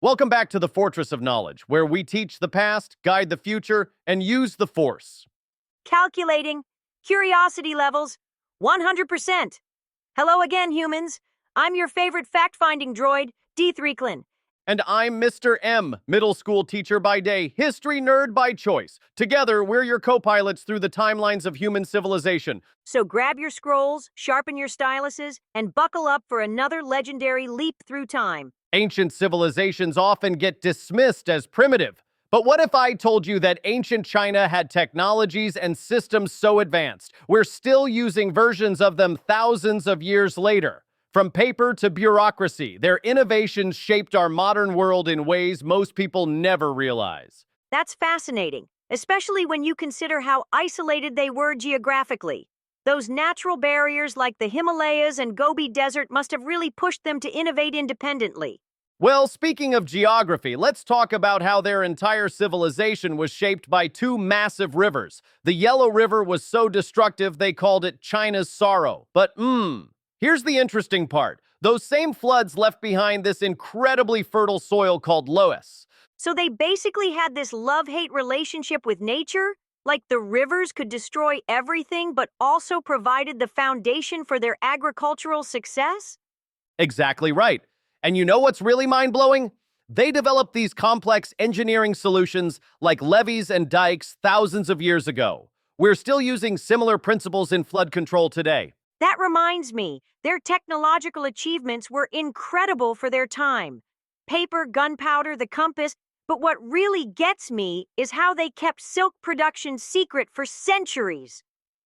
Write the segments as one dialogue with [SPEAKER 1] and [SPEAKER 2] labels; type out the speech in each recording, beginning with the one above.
[SPEAKER 1] Welcome back to the Fortress of Knowledge, where we teach the past, guide the future, and use the Force.
[SPEAKER 2] Calculating. Curiosity levels. 100%. Hello again, humans. I'm your favorite fact-finding droid, D3clin.
[SPEAKER 1] And I'm Mr. M, middle school teacher by day, history nerd by choice. Together, we're your co-pilots through the timelines of human civilization.
[SPEAKER 2] So grab your scrolls, sharpen your styluses, and buckle up for another legendary leap through time.
[SPEAKER 1] Ancient civilizations often get dismissed as primitive. But what if I told you that ancient China had technologies and systems so advanced, we're still using versions of them thousands of years later? From paper to bureaucracy, their innovations shaped our modern world in ways most people never realize.
[SPEAKER 2] That's fascinating, especially when you consider how isolated they were geographically. Those natural barriers like the Himalayas and Gobi Desert must have really pushed them to innovate independently.
[SPEAKER 1] Well, speaking of geography, let's talk about how their entire civilization was shaped by two massive rivers. The Yellow River was so destructive they called it China's sorrow. But here's the interesting part. Those same floods left behind this incredibly fertile soil called loess.
[SPEAKER 2] So they basically had this love-hate relationship with nature? Like the rivers could destroy everything but also provided the foundation for their agricultural success?
[SPEAKER 1] Exactly right. And you know what's really mind-blowing? They developed these complex engineering solutions like levees and dikes thousands of years ago. We're still using similar principles in flood control today.
[SPEAKER 2] That reminds me, their technological achievements were incredible for their time. Paper, gunpowder, the compass. But what really gets me is how they kept silk production secret for centuries.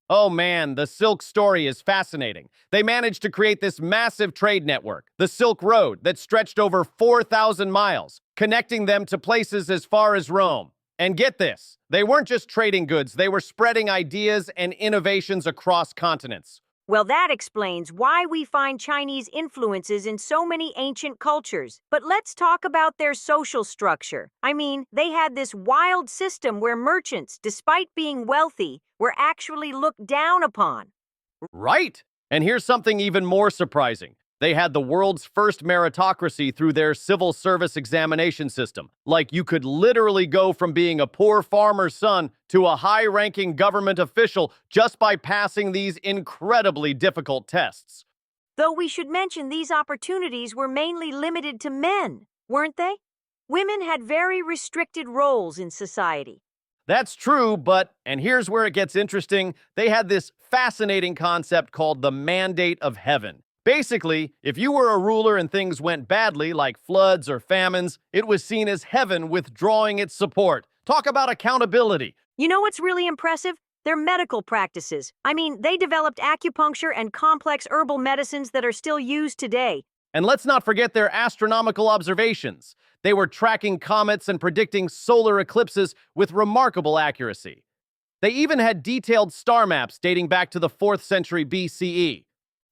[SPEAKER 1] Oh man, the Silk story is fascinating. They managed to create this massive trade network, the Silk Road, that stretched over 4,000 miles, connecting them to places as far as Rome. And get this, they weren't just trading goods, they were spreading ideas and innovations across continents.
[SPEAKER 2] Well, that explains why we find Chinese influences in so many ancient cultures. But let's talk about their social structure. I mean, they had this wild system where merchants, despite being wealthy, were actually looked down upon.
[SPEAKER 1] Right. And here's something even more surprising. They had the world's first meritocracy through their civil service examination system. Like you could literally go from being a poor farmer's son to a high-ranking government official just by passing these incredibly difficult tests.
[SPEAKER 2] Though we should mention these opportunities were mainly limited to men, weren't they? Women had very restricted roles in society.
[SPEAKER 1] That's true, but, and here's where it gets interesting, they had this fascinating concept called the mandate of heaven. Basically, if you were a ruler and things went badly, like floods or famines, it was seen as heaven withdrawing its support. Talk about accountability.
[SPEAKER 2] You know what's really impressive? Their medical practices. I mean, they developed acupuncture and complex herbal medicines that are still used today.
[SPEAKER 1] And let's not forget their astronomical observations. They were tracking comets and predicting solar eclipses with remarkable accuracy. They even had detailed star maps dating back to the 4th century BCE.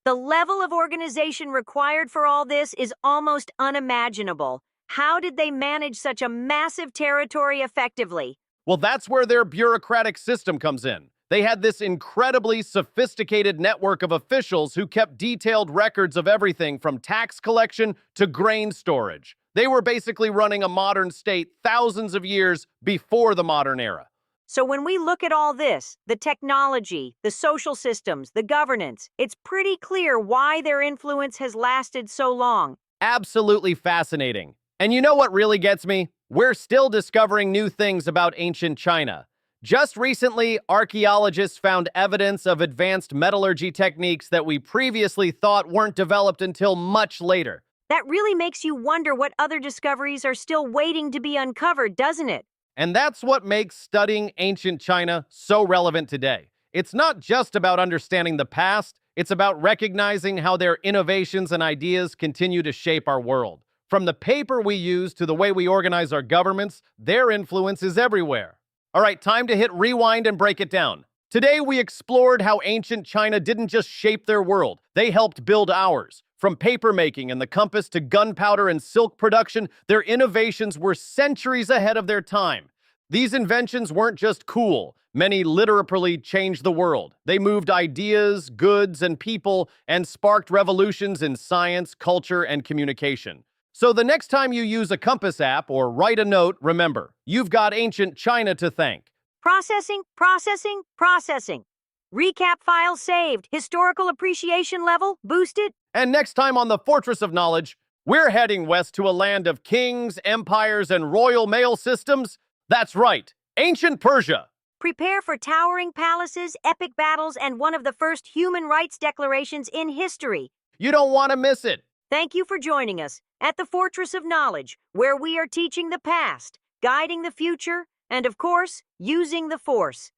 [SPEAKER 2] The level of organization required for all this is almost unimaginable. How did they manage such a massive territory effectively?
[SPEAKER 1] Well, that's where their bureaucratic system comes in. They had this incredibly sophisticated network of officials who kept detailed records of everything from tax collection to grain storage. They were basically running a modern state thousands of years before the modern era.
[SPEAKER 2] So when we look at all this, the technology, the social systems, the governance, it's pretty clear why their influence has lasted so long.
[SPEAKER 1] Absolutely fascinating. And you know what really gets me? We're still discovering new things about ancient China. Just recently, archaeologists found evidence of advanced metallurgy techniques that we previously thought weren't developed until much later.
[SPEAKER 2] That really makes you wonder what other discoveries are still waiting to be uncovered, doesn't it?
[SPEAKER 1] And that's what makes studying ancient China so relevant today. It's not just about understanding the past, it's about recognizing how their innovations and ideas continue to shape our world. From the paper we use to the way we organize our governments, their influence is everywhere. All right, time to hit rewind and break it down. Today we explored how ancient China didn't just shape their world, they helped build ours. From papermaking and the compass to gunpowder and silk production, their innovations were centuries ahead of their time. These inventions weren't just cool. Many literally changed the world. They moved ideas, goods, and people, and sparked revolutions in science, culture, and communication. So the next time you use a compass app or write a note, remember, you've got ancient China to thank.
[SPEAKER 2] Processing, processing, processing. Recap file saved. Historical appreciation level boosted.
[SPEAKER 1] And next time on the Fortress of Knowledge, we're heading west to a land of kings, empires, and royal mail systems. That's right, ancient Persia.
[SPEAKER 2] Prepare for towering palaces, epic battles, and one of the first human rights declarations in history.
[SPEAKER 1] You don't want to miss it.
[SPEAKER 2] Thank you for joining us at the Fortress of Knowledge, where we are teaching the past, guiding the future, and of course, using the Force.